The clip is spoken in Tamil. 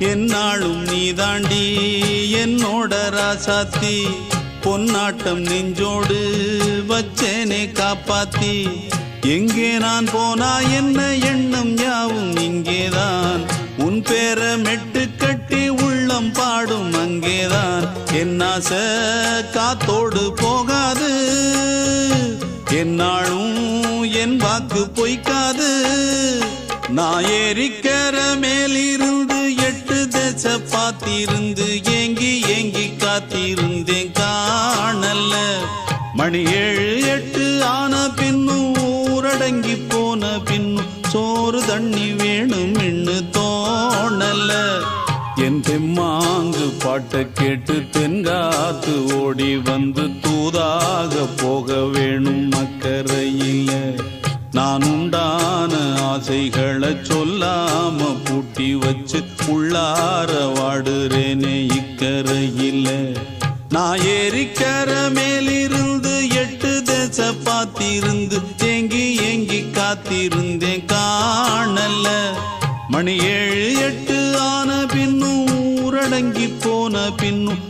என்னாலும் நீதாண்டி என்னோட ராசாத்தி பொன்னாட்டம் நெஞ்சோடு வச்சேனே காப்பாத்தி எங்கே நான் போனா என்ன எண்ணம் யாவும் இங்கேதான் உன் பேர மெட்டு கட்டி உள்ளம் பாடும் அங்கேதான் என் ஆசை காத்தோடு போகாது என்னாலும் என் வாக்கு பொய்க்காது நான் ஏறிக்கர மேலிருந்து 8 தேச பார்த்திருந்து ஏங்கி ஏங்கி காத்திருந்தேன் காணல மணி 7 8 ஆன பின்னும் ஊரடங்கி போன பின்னும் சோறு தண்ணி வேணும் இன்னு தோணல என் தெம்மாங்கு பாட்டை கேட்டு தென்காத்து ஓடி வந்து தூதாக போக வேணும் அக்கறையில நான் உண்டான ஆசைகளை சொல்லாம பூட்டி வச்சு உள்ளார வாடுறேனே இக்கரையில நான் ஏறிக்கர மேலிருந்து 8 தேச பார்த்திருந்து ஏங்கி ஏங்கி காத்திருந்தேன் காணல மணி 7 8 ஆன பின்னும் ஊரடங்கி போன பின்னும்